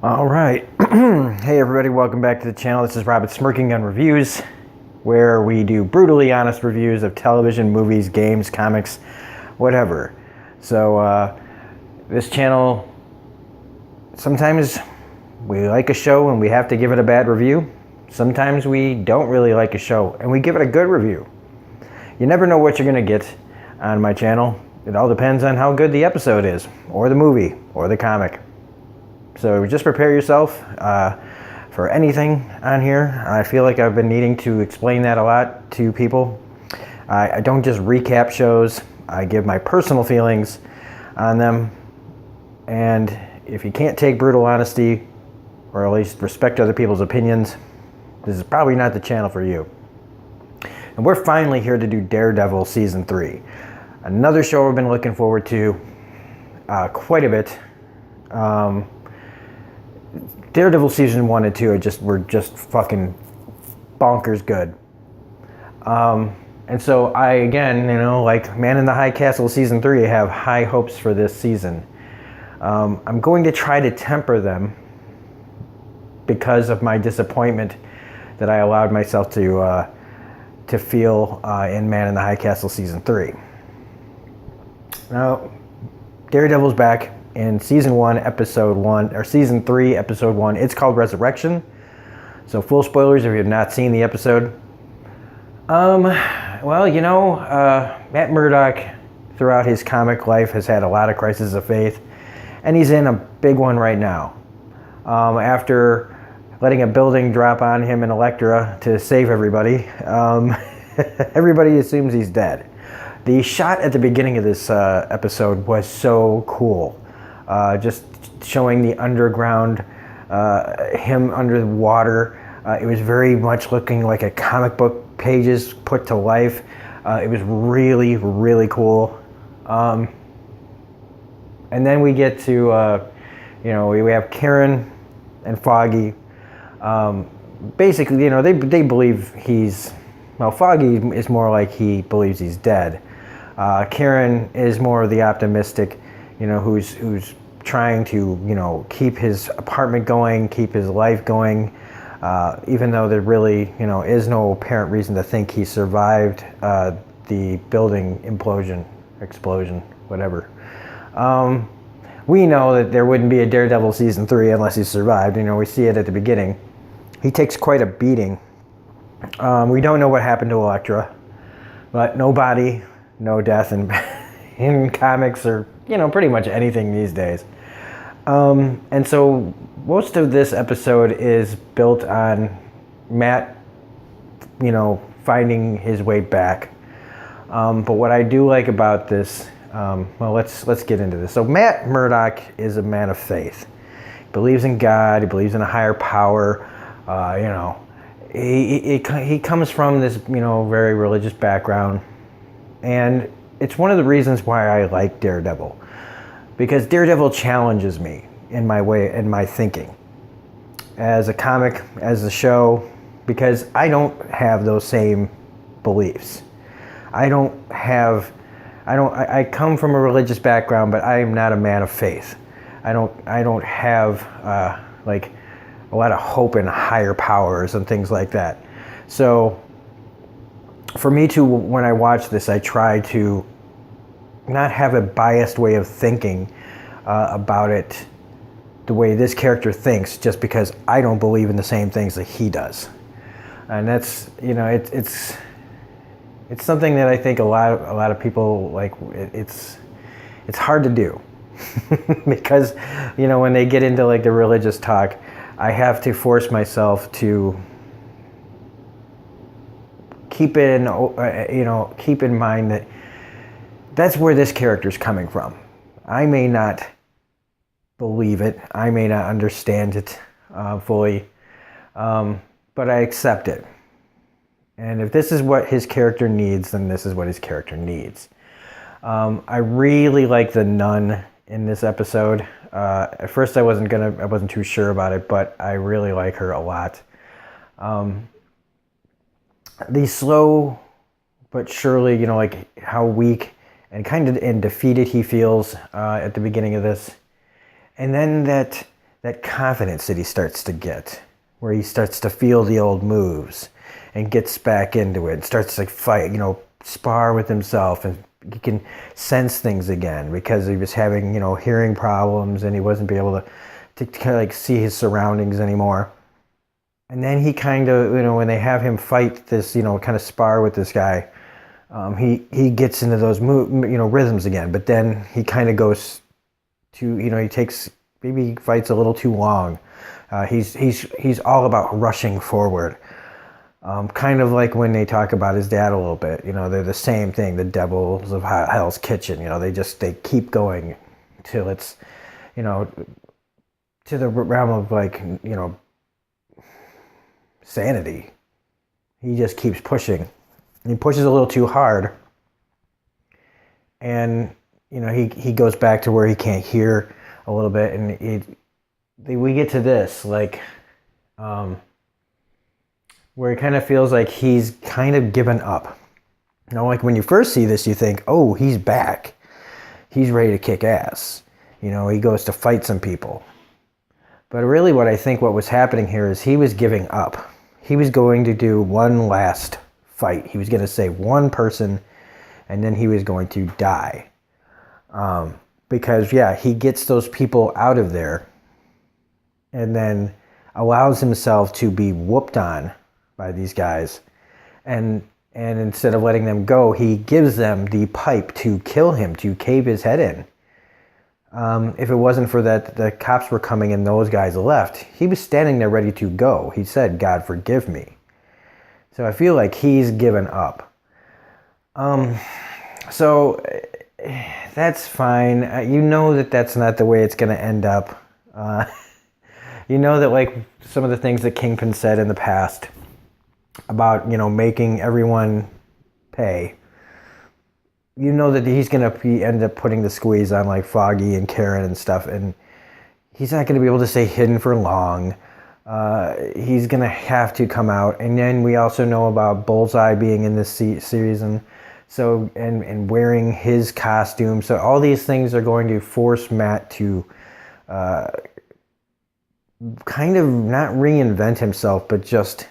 All right. Hey, everybody. Welcome back to the channel. This is Robert Smirking Gun Reviews, where we do brutally honest reviews of television, movies, games, comics, whatever. So, this channel, sometimes we like a show and we have to give it a bad review. Sometimes we don't really like a show and we give it a good review. You never know what you're going to get on my channel. It all depends on how good the episode is, or the movie, or the comic. So just prepare yourself for anything on here. I feel like I've been needing to explain that a lot to people. I don't just recap shows. I give my personal feelings on them. And if you can't take brutal honesty, or at least respect other people's opinions, this is probably not the channel for you. And we're finally here to do Daredevil Season 3. Another show I've been looking forward to quite a bit. Daredevil Season 1 and 2 were just fucking bonkers good. And so I, again, like Man in the High Castle Season 3, I have high hopes for this season. I'm going to try to temper them because of my disappointment that I allowed myself to feel in Man in the High Castle Season 3. Now, Daredevil's back in Season 1, Episode 1, or Season 3, Episode 1. It's called Resurrection. So full spoilers if you have not seen the episode. Matt Murdock throughout his comic life has had a lot of crises of faith, and he's in a big one right now. After letting a building drop on him in Elektra to save everybody, everybody assumes he's dead. The shot at the beginning of this episode was so cool. Just showing the underground, him under the water. It was very much looking like a comic book pages put to life. It was really, really cool. And then we get to, we have Karen and Foggy. Basically, they believe Foggy is more like he believes he's dead. Karen is more of the optimistic, who's trying to, keep his apartment going, keep his life going, even though there really, is no apparent reason to think he survived the building explosion, whatever. We know that there wouldn't be a Daredevil Season 3 unless he survived. We see it at the beginning. He takes quite a beating. We don't know what happened to Elektra, but no body, no death in comics or pretty much anything these days. And so most of this episode is built on Matt, finding his way back. But what I do like about this, let's get into this. So Matt Murdock is a man of faith. He believes in God. He believes in a higher power. He comes from this, very religious background. And it's one of the reasons why I like Daredevil, because Daredevil challenges me in my thinking as a comic, as a show, because I don't have those same beliefs. I come from a religious background, but I am not a man of faith. I don't have like a lot of hope in higher powers and things like that. So for me to, when I watch this, I try to not have a biased way of thinking about it the way this character thinks, just because I don't believe in the same things that he does. And that's, it's something that I think a lot of people like. It's hard to do because when they get into like the religious talk, I have to force myself to keep in mind that that's where this character's coming from. I may not believe it. I may not understand it fully, but I accept it. And if this is what his character needs, then this is what his character needs. I really like the nun in this episode. At first I wasn't too sure about it, but I really like her a lot. The slow but surely, like how weak and defeated he feels at the beginning of this. And then that that confidence that he starts to get, where he starts to feel the old moves and gets back into it and starts to fight, spar with himself, and he can sense things again because he was having, hearing problems, and he wasn't be able to kind of see his surroundings anymore. And then he kind of, when they have him fight this, kind of spar with this guy, he gets into those rhythms again. But then he kind of goes to, maybe he fights a little too long. He's all about rushing forward. Kind of like when they talk about his dad a little bit, they're the same thing, the devils of Hell's Kitchen, they keep going till it's, to the realm of sanity. He just keeps pushing. He pushes a little too hard, and he goes back to where he can't hear a little bit, and we get to this where it kind of feels like he's kind of given up. Like when you first see this, you think, oh, he's back. He's ready to kick ass. He goes to fight some people. But really what was happening here is he was giving up. He was going to do one last fight. He was going to save one person, and then he was going to die. Because, he gets those people out of there and then allows himself to be whooped on by these guys. And instead of letting them go, he gives them the pipe to kill him, to cave his head in. If it wasn't for that, the cops were coming and those guys left, he was standing there ready to go. He said, God forgive me. So I feel like he's given up. So that's fine. That's not the way it's going to end up. That some of the things that Kingpin said in the past about, making everyone pay. That he's going to end up putting the squeeze on Foggy and Karen and stuff, and he's not going to be able to stay hidden for long. He's going to have to come out. And then we also know about Bullseye being in this season, so and wearing his costume. So all these things are going to force Matt to kind of not reinvent himself, but just,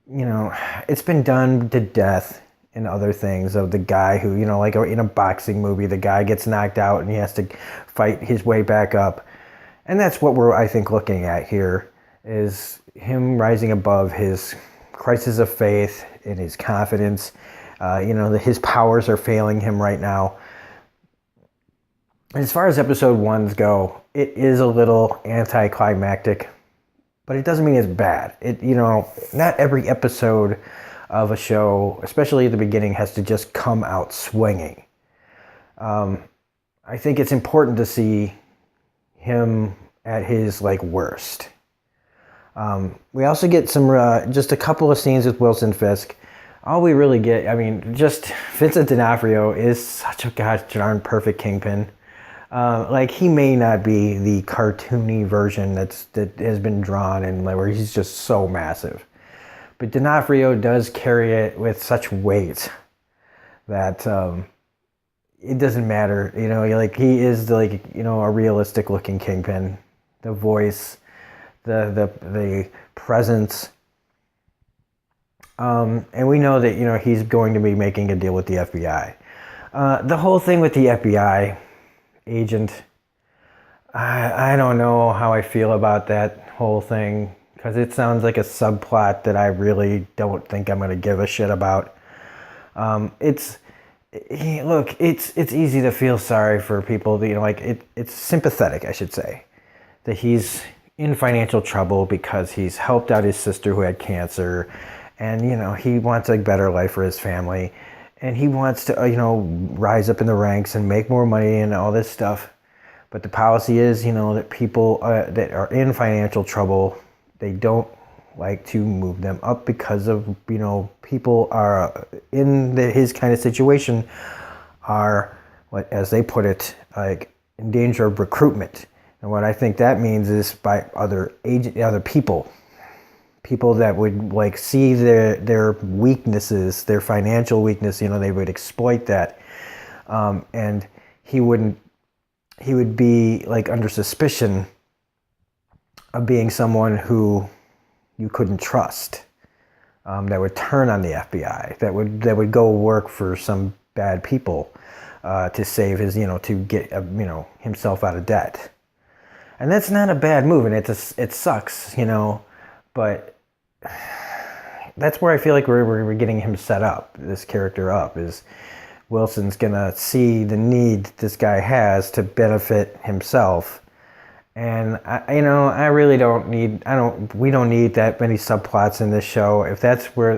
it's been done to death in other things of the guy who, in a boxing movie, the guy gets knocked out and he has to fight his way back up. And that's what we're, I think, looking at here, is him rising above his crisis of faith and his confidence. His powers are failing him right now. As far as episode 1s go, it is a little anticlimactic, but it doesn't mean it's bad. Not every episode of a show, especially at the beginning, has to just come out swinging. I think it's important to see him at his worst. We also get some just a couple of scenes with Wilson Fisk. All we really get, just Vincent D'Onofrio is such a gosh darn perfect Kingpin. He may not be the cartoony version that has been drawn and where he's just so massive. But D'Onofrio does carry it with such weight that it doesn't matter. He is a realistic looking Kingpin. The voice, the presence. And we know that, he's going to be making a deal with the FBI. The whole thing with the FBI agent, I don't know how I feel about that whole thing, because it sounds like a subplot that I really don't think I'm going to give a shit about. It's easy to feel sorry for people. It's sympathetic, I should say, that he's in financial trouble because he's helped out his sister who had cancer, and he wants a better life for his family, and he wants to rise up in the ranks and make more money and all this stuff. But the policy is that people that are in financial trouble, they don't like to move them up because of, people are in his kind of situation are, as they put it, in danger of recruitment. And what I think that means is by other people that would see their weaknesses, their financial weakness, they would exploit that. And he would be under suspicion of being someone who you couldn't trust, that would turn on the FBI, that would go work for some bad people to save his, to get himself out of debt. And that's not a bad move, and it sucks, but that's where I feel like we're getting him set up, this character up, is Wilson's gonna see the need this guy has to benefit himself. And I really we don't need that many subplots in this show. If that's where,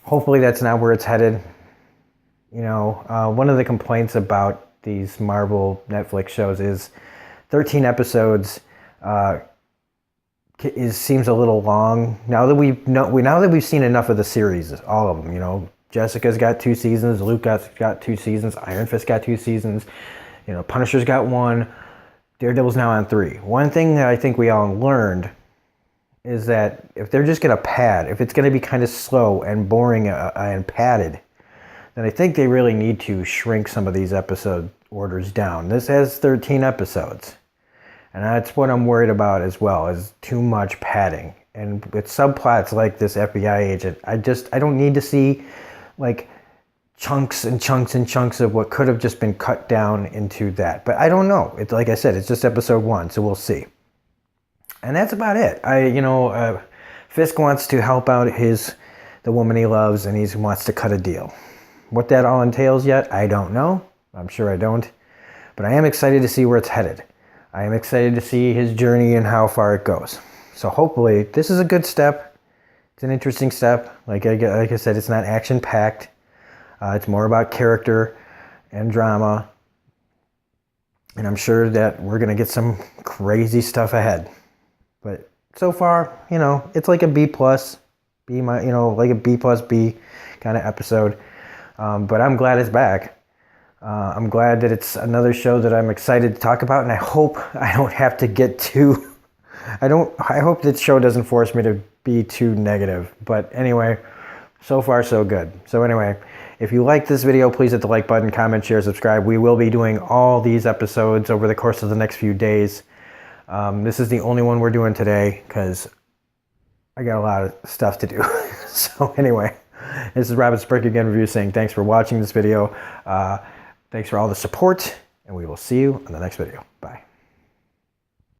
hopefully that's not where it's headed. One of the complaints about these Marvel Netflix shows is 13 episodes seems a little long. Now that we've seen enough of the series, all of them, Jessica's got 2 seasons, Luke got 2 seasons, Iron Fist got 2 seasons, Punisher's got 1, Daredevil's now on 3. One thing that I think we all learned is that if they're just going to pad, if it's going to be kind of slow and boring and padded, then I think they really need to shrink some of these episode orders down. This has 13 episodes. And that's what I'm worried about as well, is too much padding. And with subplots like this FBI agent, I don't need to see chunks and chunks and chunks of what could have just been cut down into that. But I don't know. It's like I said, it's just episode 1, so we'll see. And that's about it. Fisk wants to help out the woman he loves, and he wants to cut a deal. What that all entails yet, I don't know. I'm sure I don't. But I am excited to see where it's headed. I am excited to see his journey and how far it goes. So hopefully, this is a good step. It's an interesting step. Like I said, it's not action-packed. It's more about character and drama. And I'm sure that we're going to get some crazy stuff ahead. But so far, it's like a B+, like a B+B kind of episode. But I'm glad it's back. I'm glad that it's another show that I'm excited to talk about, and I hope I don't have to get too... I hope this show doesn't force me to be too negative. But anyway, so far so good. So anyway, if you like this video, please hit the like button, comment, share, subscribe. We will be doing all these episodes over the course of the next few days. This is the only one we're doing today because I got a lot of stuff to do. So anyway, this is Robert Smirking Gun Review saying thanks for watching this video. Thanks for all the support, and we will see you in the next video. Bye.